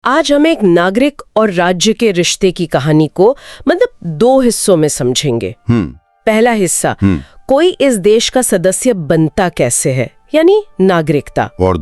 आज हम एक नागरिक और राज्य के रिश्ते की कहानी को दो हिस्सों में समझेंगे। पहला हिस्सा, कोई इस देश का सदस्य बनता कैसे है, यानी नागरिकता। और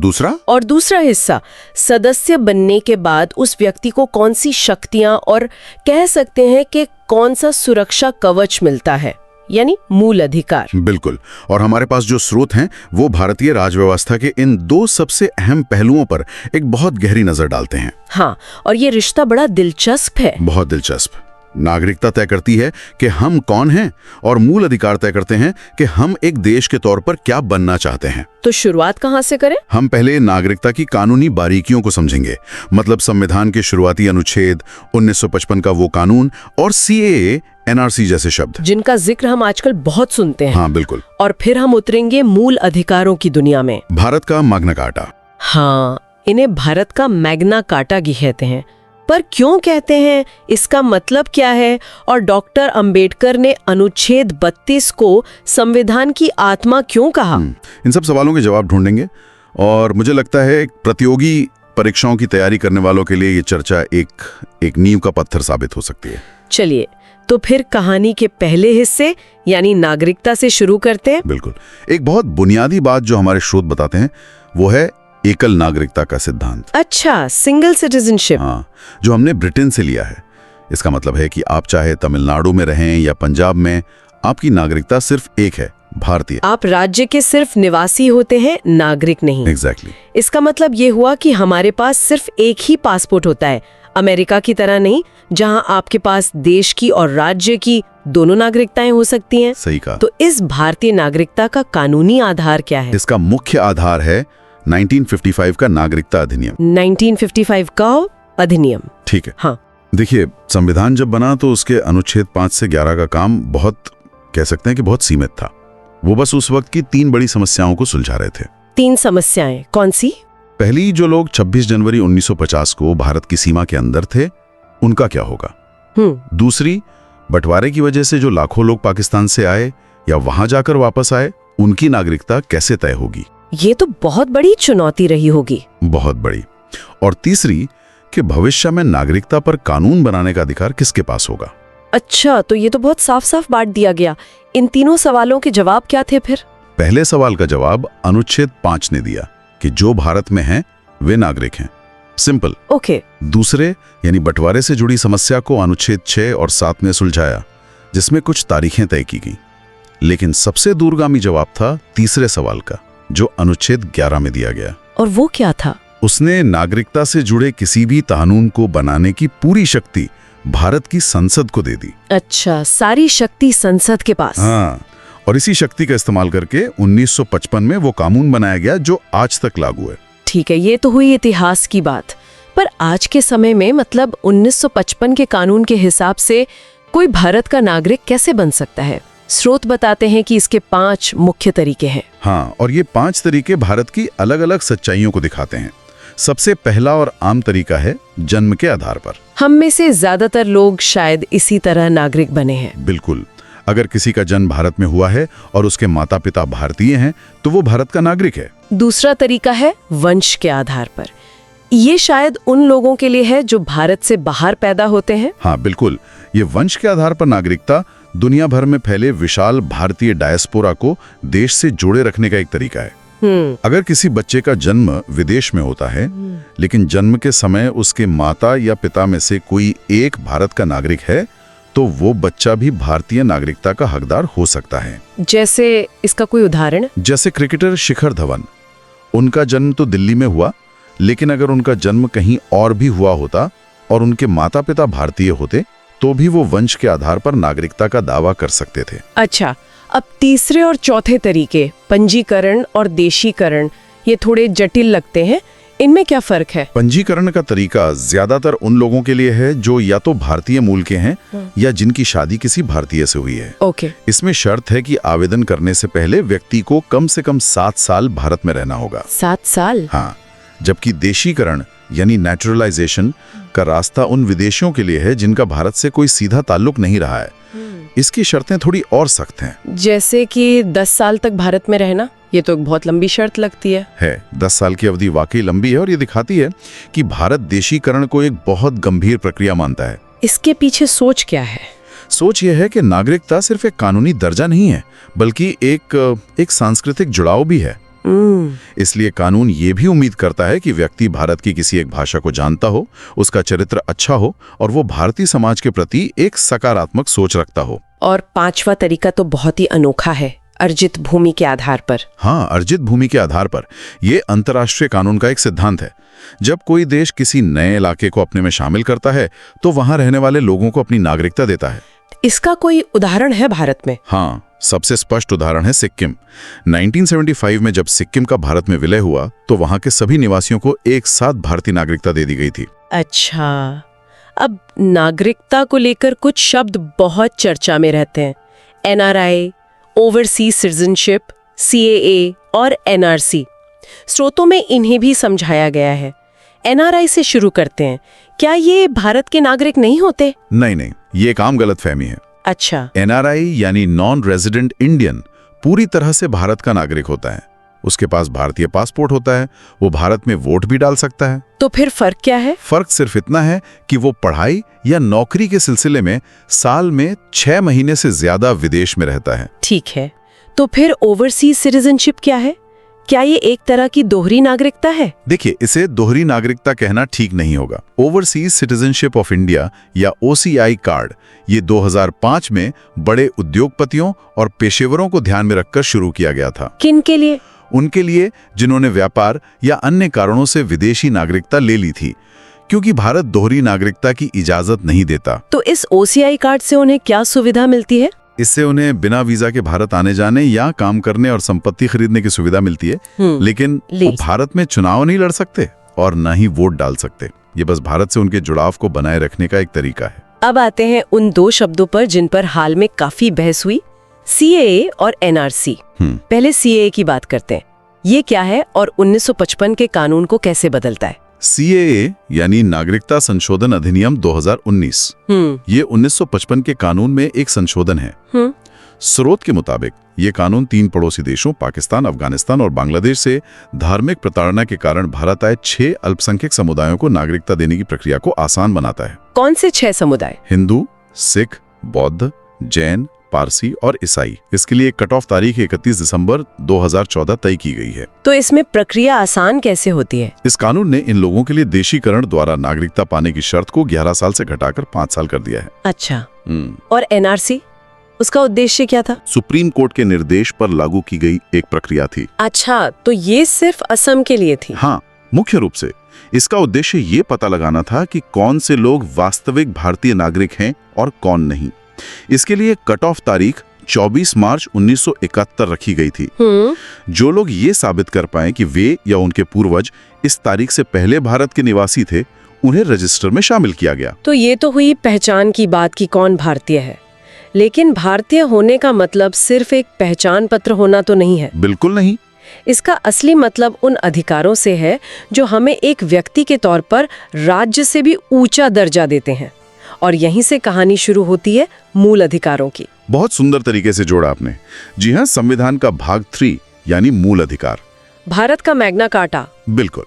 दूसरा हिस्सा, सदस्य बनने के बाद उस व्यक्ति को कौन सी शक्तियां और कह सकते हैं कि कौन सा सुरक्षा कवच मिलता है, यानी मूल अधिकार। बिल्कुल। और हमारे पास जो स्रोत हैं वो भारतीय राजव्यवस्था के इन दो सबसे अहम पहलुओं पर एक बहुत गहरी नजर डालते हैं। हाँ, और ये रिश्ता बड़ा दिलचस्प है। बहुत दिलचस्प। नागरिकता तय करती है कि हम कौन हैं और मूल अधिकार तय करते हैं कि हम एक देश के तौर पर क्या बनना चाहते हैं। तो शुरुआत कहाँ से करें? हम पहले नागरिकता की कानूनी बारीकियों को समझेंगे, मतलब संविधान के शुरुआती अनुच्छेद, 1955 का वो कानून और CAA, NRC जैसे शब्द जिनका जिक्र हम आजकल बहुत सुनते हैं। हाँ बिल्कुल। और फिर हम उतरेंगे मूल अधिकारों की दुनिया में। भारत का मैग्ना कार्टा। हाँ, इन्हें भारत का मैग्ना कार्टा भी कहते हैं। पर क्यों कहते हैं, इसका मतलब क्या है, और डॉक्टर अंबेडकर ने अनुच्छेद 32 को संविधान की आत्मा क्यों कहा? इन सब सवालों के जवाब ढूंढेंगे। और मुझे लगता है प्रतियोगी परीक्षाओं की तैयारी करने वालों के लिए ये चर्चा एक नींव का पत्थर साबित हो सकती है। चलिए, तो फिर कहानी के पहले हिस्से यानी नागरिकता से शुरू करते हैं। बिल्कुल। एक बहुत बुनियादी बात जो हमारे स्रोत बताते हैं वो है एकल नागरिकता का सिद्धांत। अच्छा, सिंगल सिटीजनशिप। हाँ, जो हमने ब्रिटेन से लिया है। इसका मतलब है कि आप चाहे तमिलनाडु में रहें या पंजाब में, आपकी नागरिकता सिर्फ एक है, भारतीय। आप राज्य के सिर्फ निवासी होते हैं, नागरिक नहीं। एग्जैक्टली। इसका मतलब ये हुआ कि हमारे पास सिर्फ एक ही पासपोर्ट होता है, अमेरिका की तरह नहीं, जहां आपके पास देश की और राज्य की दोनों नागरिकताएं हो सकती हैं। सही कहा। तो इस भारतीय नागरिकता का कानूनी आधार क्या है? इसका मुख्य आधार है 1955 का नागरिकता अधिनियम। 1955 का अधिनियम। ठीक है। हाँ, देखिए, संविधान जब बना तो उसके अनुच्छेद 5 से 11 का काम बहुत, कह सकते हैं कि बहुत सीमित था। वो बस उस वक्त की 3 बड़ी समस्याओं को सुलझा रहे थे। 3 समस्याएं कौन सी? पहली, जो लोग 26 जनवरी 1950 को भारत की सीमा के अंदर थे, उनका क्या होगा। दूसरी, बंटवारे की वजह से जो लाखों लोग पाकिस्तान से आए या वहां जाकर वापस आए, उनकी नागरिकता कैसे तय होगी। ये तो बहुत बड़ी चुनौती रही होगी। बहुत बड़ी। और तीसरी, कि भविष्य में नागरिकता पर कानून बनाने का अधिकार किसके पास होगा। अच्छा, तो ये तो बहुत साफ साफ बांट दिया गया। इन तीनों सवालों के जवाब क्या थे फिर? पहले सवाल का जवाब अनुच्छेद 5 ने दिया कि जो भारत में हैं वे नागरिक हैं। सिंपल। ओके। दूसरे, यानी बंटवारे से जुड़ी समस्या को अनुच्छेद 6 और 7 में सुलझाया, जिसमें कुछ तारीखें तय की गई। लेकिन सबसे दूरगामी जवाब था तीसरे सवाल का, जो अनुच्छेद 11 में दिया गया। और वो क्या था? उसने नागरिकता से जुड़े किसी भी कानून को बनाने की पूरी शक्ति भारत की संसद को दे दी। अच्छा, सारी शक्ति संसद के पास। हाँ, और इसी शक्ति का इस्तेमाल करके 1955 में वो कानून बनाया गया जो आज तक लागू है। ठीक है, ये तो हुई इतिहास की बात। पर आज के समय में, मतलब 1955 के कानून के हिसाब से कोई भारत का नागरिक कैसे बन सकता है? स्रोत बताते हैं कि इसके 5 मुख्य तरीके हैं। हाँ, और ये 5 तरीके भारत की अलग अलग सच्चाइयों को दिखाते हैं। सबसे पहला और आम तरीका है जन्म के आधार पर। हम में से ज्यादातर लोग शायद इसी तरह नागरिक बने हैं। बिल्कुल। अगर किसी का जन्म भारत में हुआ है और उसके माता पिता भारतीय हैं, तो वो भारत का नागरिक है। दूसरा तरीका है वंश के आधार पर। ये शायद उन लोगों के लिए है जो भारत से बाहर पैदा होते हैं। हाँ बिल्कुल। ये वंश के आधार पर नागरिकता दुनिया भर में फैले विशाल भारतीय डायस्पोरा को देश से जोड़े रखने का एक तरीका है। अगर किसी बच्चे का जन्म विदेश में होता है, लेकिन जन्म के समय उसके माता या पिता में से कोई एक भारत का नागरिक है, तो वो बच्चा भी भारतीय नागरिकता का हकदार हो सकता है। जैसे, इसका कोई उदाहरण? जैसे क्रिकेटर शिखर धवन, उनका जन्म तो दिल्ली में हुआ, लेकिन अगर उनका जन्म कहीं और भी हुआ होता और उनके माता पिता भारतीय होते, तो भी वो वंश के आधार पर नागरिकता का दावा कर सकते थे। अच्छा, अब तीसरे और चौथे तरीके, पंजीकरण और देशीकरण, ये थोड़े जटिल लगते हैं। इनमें क्या फर्क है? पंजीकरण का तरीका ज्यादातर उन लोगों के लिए है जो या तो भारतीय मूल के हैं या जिनकी शादी किसी भारतीय से हुई है। ओके। इसमें शर्त है कि आवेदन करने से पहले व्यक्ति को कम से कम 7 साल भारत में रहना होगा। 7 साल? हाँ। जबकि देशीकरण यानी नेचुरलाइजेशन का रास्ता उन विदेशियों के लिए है जिनका भारत से कोई सीधा ताल्लुक नहीं रहा है। इसकी शर्तें थोड़ी और सख्त हैं। जैसे कि 10 साल तक भारत में रहना? ये तो एक बहुत लंबी शर्त लगती है। 10 साल की अवधि वाकई लंबी है और ये दिखाती है कि भारत देशीकरण को एक बहुत गंभीर प्रक्रिया मानता है। इसके पीछे सोच क्या है? सोच यह है कि नागरिकता सिर्फ एक कानूनी दर्जा नहीं है, बल्कि एक सांस्कृतिक जुड़ाव भी है। इसलिए कानून ये भी उम्मीद करता है कि व्यक्ति भारत की किसी एक भाषा को जानता हो, उसका चरित्र अच्छा हो और वो भारतीय समाज के प्रति एक सकारात्मक सोच रखता हो। और 5वां तरीका तो बहुत ही अनोखा है, अर्जित भूमि के आधार पर। हाँ, अर्जित भूमि के आधार पर। ये अंतर्राष्ट्रीय कानून का एक सिद्धांत है। जब कोई देश किसी नए इलाके को अपने में शामिल करता है तो वहां रहने वाले लोगों को अपनी नागरिकता देता है। इसका कोई उदाहरण है भारत में? हाँ, सबसे स्पष्ट उदाहरण है सिक्किम। 1975 में जब सिक्किम का भारत में विलय हुआ तो वहां के सभी निवासियों को एक साथ भारतीय नागरिकता दे दी गई थी। अच्छा, अब नागरिकता को लेकर कुछ शब्द बहुत चर्चा में रहते हैं। NRI, ओवरसीज सिटीजनशिप, CAA और NRC। स्रोतों में इन्हें भी समझाया गया है। NRI से शुरू करते हैं। क्या ये भारत के नागरिक नहीं होते? नहीं, ये एक आम गलतफहमी है। अच्छा। NRI यानी नॉन रेजिडेंट इंडियन पूरी तरह से भारत का नागरिक होता है। उसके पास भारतीय पासपोर्ट होता है, वो भारत में वोट भी डाल सकता है। तो फिर फर्क क्या है? फर्क सिर्फ इतना है कि वो पढ़ाई या नौकरी के सिलसिले में साल में 6 महीने से ज्यादा विदेश में रहता है। ठीक है, तो फिर ओवरसीज सिटीजनशिप क्या है? क्या ये एक तरह की दोहरी नागरिकता है? देखिए, इसे दोहरी नागरिकता कहना ठीक नहीं होगा। ओवरसीज सिटीजनशिप ऑफ इंडिया या OCI कार्ड ये 2005 में बड़े उद्योगपतियों और पेशेवरों को ध्यान में रखकर शुरू किया गया था। किन के लिए? उनके लिए जिन्होंने व्यापार या अन्य कारणों से विदेशी नागरिकता ले ली थी, क्योंकि भारत दोहरी नागरिकता की इजाजत नहीं देता। तो इस OCI कार्ड से उन्हें क्या सुविधा मिलती है? इससे उन्हें बिना वीजा के भारत आने जाने या काम करने और संपत्ति खरीदने की सुविधा मिलती है, लेकिन वो भारत में चुनाव नहीं लड़ सकते और न ही वोट डाल सकते। ये बस भारत से उनके जुड़ाव को बनाए रखने का एक तरीका है। अब आते हैं उन 2 शब्दों पर जिन पर हाल में काफी बहस हुई, CAA और NRC। पहले CAA की बात करते हैं। ये क्या है और 1955 के कानून को कैसे बदलता है? CAA यानी नागरिकता संशोधन अधिनियम 2019। ये 1955 के कानून में एक संशोधन है। स्रोत के मुताबिक ये कानून 3 पड़ोसी देशों पाकिस्तान, अफगानिस्तान और बांग्लादेश से धार्मिक प्रताड़ना के कारण भारत आए 6 अल्पसंख्यक समुदायों को नागरिकता देने की प्रक्रिया को आसान बनाता है। कौन से 6 समुदाय? हिंदू, सिख, बौद्ध, जैन, पारसी और ईसाई। इसके लिए कट ऑफ तारीख 31 दिसंबर 2014 तय की गई है। तो इसमें प्रक्रिया आसान कैसे होती है? इस कानून ने इन लोगों के लिए देशीकरण द्वारा नागरिकता पाने की शर्त को 11 साल से घटाकर 5 साल कर दिया है। अच्छा। और NRC, उसका उद्देश्य क्या था? सुप्रीम कोर्ट के निर्देश पर लागू की गई एक प्रक्रिया थी। अच्छा, तो ये सिर्फ असम के लिए थी? हाँ, मुख्य रूप से इसका उद्देश्य ये पता लगाना था कि कौन से लोग वास्तविक भारतीय नागरिक हैं और कौन नहीं। इसके लिए कट ऑफ तारीख 24 मार्च 1971 रखी गई थी। जो लोग ये साबित कर पाएं कि वे या उनके पूर्वज इस तारीख से पहले भारत के निवासी थे, उन्हें रजिस्टर में शामिल किया गया। तो ये तो हुई पहचान की बात कि कौन भारतीय है, लेकिन भारतीय होने का मतलब सिर्फ एक पहचान पत्र होना तो नहीं है। बिल्कुल नहीं। इसका असली मतलब उन अधिकारों से है जो हमें एक व्यक्ति के तौर पर राज्य से भी ऊंचा दर्जा देते हैं। और यहीं से कहानी शुरू होती है मूल अधिकारों की। बहुत सुंदर तरीके से जोड़ा आपने। जी हाँ, संविधान का भाग 3 यानी मूल अधिकार, भारत का मैग्ना कार्टा। बिल्कुल,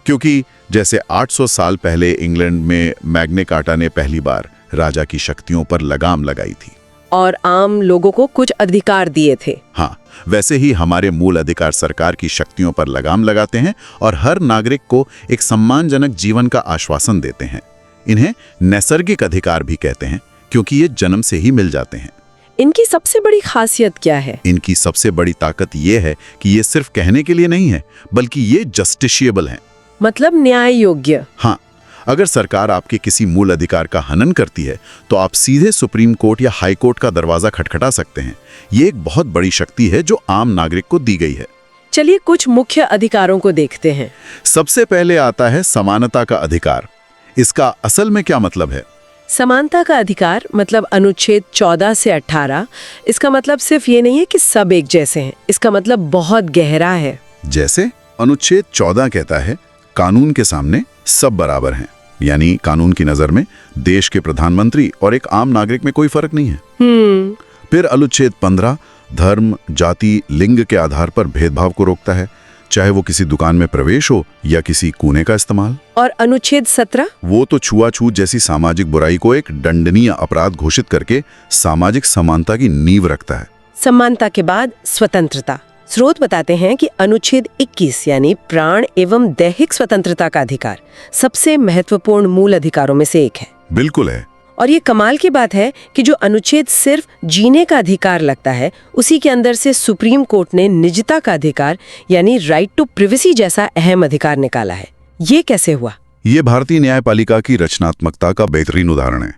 क्योंकि जैसे 800 साल पहले इंग्लैंड में मैग्ना कार्टा ने पहली बार राजा की शक्तियों पर लगाम लगाई थी और आम लोगों को कुछ अधिकार दिए थे। हाँ, वैसे ही हमारे मूल अधिकार सरकार की शक्तियों पर लगाम लगाते हैं और हर नागरिक को एक सम्मानजनक जीवन का आश्वासन देते हैं। इन्हें नैसर्गिक अधिकार भी कहते हैं, क्योंकि ये जन्म से ही मिल जाते हैं। इनकी सबसे बड़ी खासियत क्या है? इनकी सबसे बड़ी ताकत ये है कि ये सिर्फ कहने के लिए नहीं है, बल्कि ये जस्टिशिएबल हैं। मतलब न्याय योग्य। हाँ, अगर सरकार आपके किसी मूल अधिकार का हनन करती है तो आप सीधे सुप्रीम कोर्ट या हाई कोर्ट का दरवाजा खटखटा सकते हैं। ये एक बहुत बड़ी शक्ति है जो आम नागरिक को दी गई है। चलिए कुछ मुख्य अधिकारों को देखते हैं। सबसे पहले आता है समानता का अधिकार। इसका असल में क्या मतलब है? समानता का अधिकार मतलब अनुच्छेद 14 से 18। इसका मतलब सिर्फ ये नहीं है कि सब एक जैसे हैं, इसका मतलब बहुत गहरा है। जैसे अनुच्छेद 14 कहता है, कानून के सामने सब बराबर हैं, यानी कानून की नजर में देश के प्रधानमंत्री और एक आम नागरिक में कोई फर्क नहीं है। फिर अनुच्छेद 15, धर्म, जाति, लिंग के आधार पर भेदभाव को रोकता है, चाहे वो किसी दुकान में प्रवेश हो या किसी कोने का इस्तेमाल। और अनुच्छेद 17? वो तो छुआछूत जैसी सामाजिक बुराई को एक दंडनीय अपराध घोषित करके सामाजिक समानता की नींव रखता है। समानता के बाद स्वतंत्रता। स्रोत बताते हैं कि अनुच्छेद 21 यानी प्राण एवं दैहिक स्वतंत्रता का अधिकार सबसे महत्वपूर्ण मूल अधिकारों में से एक है। बिल्कुल है। और ये कमाल की बात है कि जो अनुच्छेद सिर्फ जीने का अधिकार लगता है, उसी के अंदर से सुप्रीम कोर्ट ने निजता का अधिकार यानी राइट टू प्रिवेसी जैसा अहम अधिकार निकाला है। ये कैसे हुआ? ये भारतीय न्यायपालिका की रचनात्मकता का बेहतरीन उदाहरण है।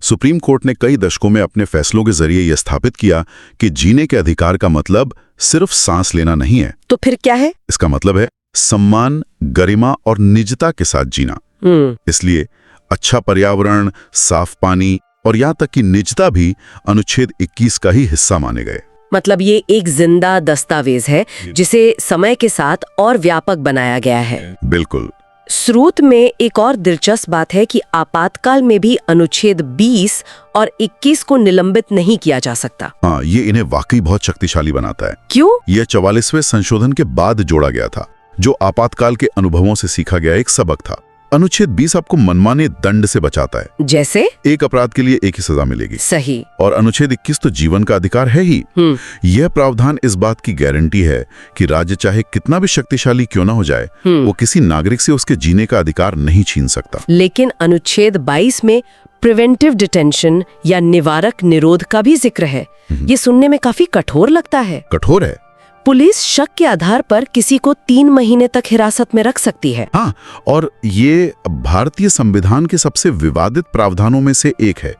सुप्रीम कोर्ट ने कई दशकों में अपने फैसलों के जरिए यह स्थापित किया कि जीने के अधिकार का मतलब सिर्फ सांस लेना नहीं है। तो फिर क्या है? इसका मतलब है सम्मान, गरिमा और निजता के साथ जीना। इसलिए अच्छा पर्यावरण, साफ पानी और यहाँ तक कि निजता भी अनुच्छेद 21 का ही हिस्सा माने गए। मतलब ये एक जिंदा दस्तावेज है जिसे समय के साथ और व्यापक बनाया गया है। बिल्कुल। स्रोत में एक और दिलचस्प बात है कि आपातकाल में भी अनुच्छेद 20 और 21 को निलंबित नहीं किया जा सकता। हाँ, ये इन्हें वाकई बहुत शक्तिशाली बनाता है। क्यों? यह 44वें संशोधन के बाद जोड़ा गया था, जो आपातकाल के अनुभवों से सीखा गया एक सबक था। अनुच्छेद 20 आपको मनमाने दंड से बचाता है। जैसे? एक अपराध के लिए एक ही सजा मिलेगी। सही। और अनुच्छेद 21 तो जीवन का अधिकार है ही। यह प्रावधान इस बात की गारंटी है कि राज्य चाहे कितना भी शक्तिशाली क्यों ना हो जाए, वो किसी नागरिक से उसके जीने का अधिकार नहीं छीन सकता। लेकिन अनुच्छेद 22 में प्रिवेंटिव डिटेंशन या निवारक निरोध का भी जिक्र है। ये सुनने में काफी कठोर लगता है। कठोर है। पुलिस शक के आधार पर किसी को 3 महीने तक हिरासत में रख सकती है। हाँ, और ये भारतीय संविधान के सबसे विवादित प्रावधानों में से एक है।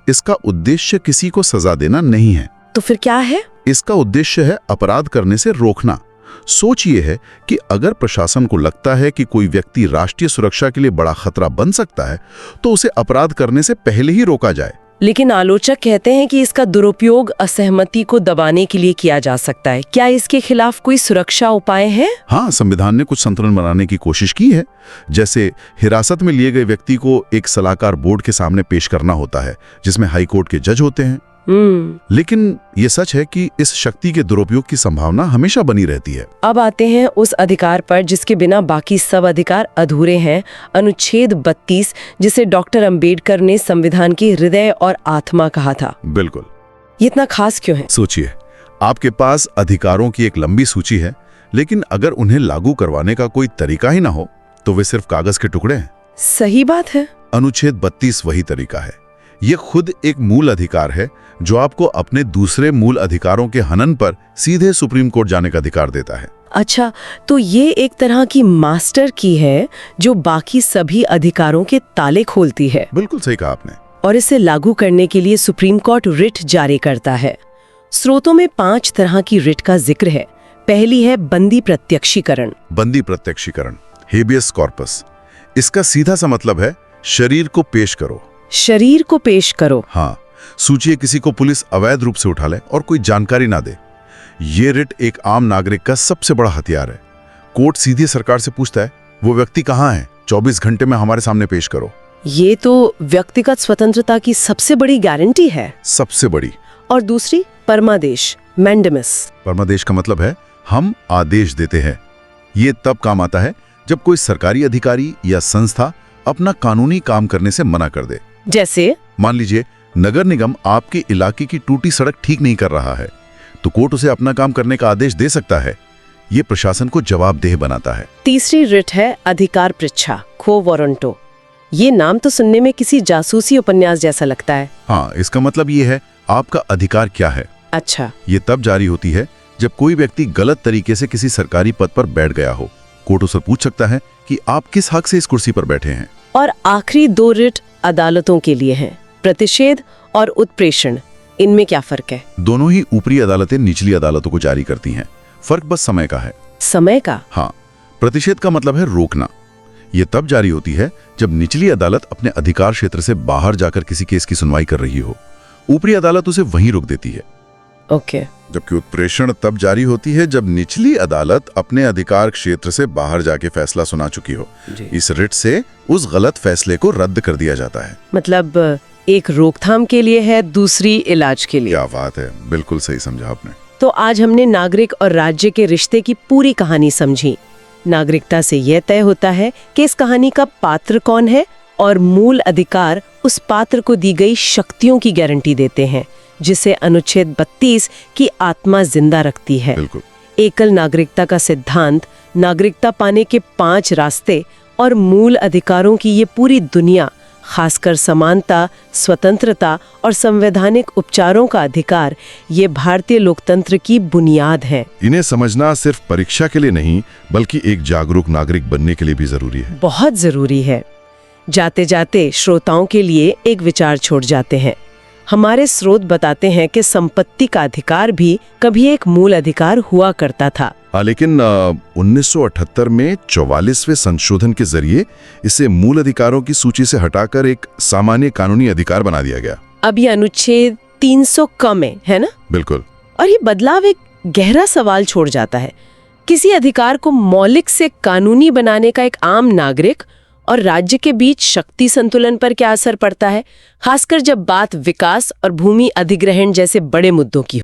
इसका उद्देश्य किसी को सजा देना नहीं है। तो फिर क्या है? इसका उद्देश्य है अपराध करने से रोकना। सोच ये है कि अगर प्रशासन को लगता है कि कोई व्यक्ति राष्ट्रीय सुरक्षा के लिए बड़ा खतरा बन सकता है, तो उसे अपराध करने से पहले ही रोका जाए। लेकिन आलोचक कहते हैं कि इसका दुरुपयोग असहमति को दबाने के लिए किया जा सकता है। क्या इसके खिलाफ कोई सुरक्षा उपाय है? हाँ, संविधान ने कुछ संतुलन बनाने की कोशिश की है। जैसे हिरासत में लिए गए व्यक्ति को एक सलाहकार बोर्ड के सामने पेश करना होता है, जिसमें हाई कोर्ट के जज होते हैं। लेकिन ये सच है कि इस शक्ति के दुरुपयोग की संभावना हमेशा बनी रहती है। अब आते हैं उस अधिकार पर जिसके बिना बाकी सब अधिकार अधूरे हैं, अनुच्छेद 32, जिसे डॉक्टर अंबेडकर ने संविधान की हृदय और आत्मा कहा था। बिल्कुल। ये इतना खास क्यों है? सोचिए, आपके पास अधिकारों की एक लंबी सूची है, लेकिन अगर उन्हें लागू करवाने का कोई तरीका ही ना हो, तो वे सिर्फ कागज के टुकड़े हैं। सही बात है। अनुच्छेद 32 वही तरीका है। ये खुद एक मूल अधिकार है जो आपको अपने दूसरे मूल अधिकारों के हनन पर सीधे सुप्रीम कोर्ट जाने का अधिकार देता है। अच्छा, तो ये एक तरह की मास्टर की है जो बाकी सभी अधिकारों के ताले खोलती है। बिल्कुल सही कहा आपने। और इसे लागू करने के लिए सुप्रीम कोर्ट रिट जारी करता है। स्रोतों में 5 तरह की रिट का जिक्र है। पहली है बंदी प्रत्यक्षीकरण। बंदी प्रत्यक्षीकरण, हेबियस कॉर्पस। इसका सीधा सा मतलब है शरीर को पेश करो। शरीर को पेश करो। हाँ, सोचिए किसी को पुलिस अवैध रूप से उठा ले और कोई जानकारी ना दे। ये रिट एक आम नागरिक का सबसे बड़ा हथियार है। कोर्ट सीधी सरकार से पूछता है, वो व्यक्ति कहाँ है, 24 घंटे में हमारे सामने पेश करो। ये तो व्यक्तिगत स्वतंत्रता की सबसे बड़ी गारंटी है। सबसे बड़ी। और दूसरी परमादेश, मैंडेमस। परमादेश का मतलब है हम आदेश देते हैं। ये तब काम आता है जब कोई सरकारी अधिकारी या संस्था अपना कानूनी काम करने से मना कर दे। जैसे मान लीजिए नगर निगम आपके इलाके की टूटी सड़क ठीक नहीं कर रहा है, तो कोर्ट उसे अपना काम करने का आदेश दे सकता है। ये प्रशासन को जवाबदेह बनाता है। तीसरी रिट है अधिकार पृच्छा, क्वो वारंटो। ये नाम तो सुनने में किसी जासूसी उपन्यास जैसा लगता है। हाँ, इसका मतलब ये है आपका अधिकार क्या है। अच्छा। ये तब जारी होती है जब कोई व्यक्ति गलत तरीके से किसी सरकारी पद पर बैठ गया हो। कोर्ट उसे पूछ सकता है कि आप किस हक से इस कुर्सी पर बैठे हैं। और आखिरी 2 रिट अदालतों के लिए हैं, प्रतिषेध और उत्प्रेषण। इनमें क्या फर्क है? दोनों ही ऊपरी अदालतें निचली अदालतों को जारी करती हैं। फर्क बस समय का है। समय का? हाँ, प्रतिषेध का मतलब है रोकना। ये तब जारी होती है जब निचली अदालत अपने अधिकार क्षेत्र से बाहर जाकर किसी केस की सुनवाई कर रही हो। ऊपरी अदालत उसे वहीं रोक देती है। ओके। जबकि उत्प्रेषण तब जारी होती है जब निचली अदालत अपने अधिकार क्षेत्र से बाहर जाके फैसला सुना चुकी हो। इस रिट से उस गलत फैसले को रद्द कर दिया जाता है। मतलब एक रोकथाम के लिए है, दूसरी इलाज के लिए। क्या बात है, बिल्कुल सही समझा आपने। तो आज हमने नागरिक और राज्य के रिश्ते की पूरी कहानी समझी। नागरिकता से यह तय होता है कि इस कहानी का पात्र कौन है, और मूल अधिकार उस पात्र को दी गई शक्तियों की गारंटी देते हैं, जिसे अनुच्छेद 32 की आत्मा जिंदा रखती है। बिल्कुल। एकल नागरिकता का सिद्धांत, नागरिकता पाने के 5 रास्ते और मूल अधिकारों की ये पूरी दुनिया, खासकर समानता, स्वतंत्रता और संवैधानिक उपचारों का अधिकार, ये भारतीय लोकतंत्र की बुनियाद है। इन्हें समझना सिर्फ परीक्षा के लिए नहीं, बल्कि एक जागरूक नागरिक बनने के लिए भी जरूरी है। बहुत जरूरी है। जाते जाते श्रोताओं के लिए एक विचार छोड़ जाते हैं। हमारे स्रोत बताते हैं कि संपत्ति का अधिकार भी कभी एक मूल अधिकार हुआ करता था। लेकिन 1978 में 44वें संशोधन के जरिए इसे मूल अधिकारों की सूची से हटाकर एक सामान्य कानूनी अधिकार बना दिया गया। अब ये अनुच्छेद 300 कम है ना? बिल्कुल। और ये बदलाव एक गहरा सवाल छोड़ जाता है। किसी अधिकार को मौलिक से कानूनी बनाने का एक आम नागरिक और राज्य के बीच शक्ति संतुलन पर क्या असर पड़ता है, खासकर जब बात विकास और भूमि अधिग्रहण जैसे बड़े मुद्दों की हो।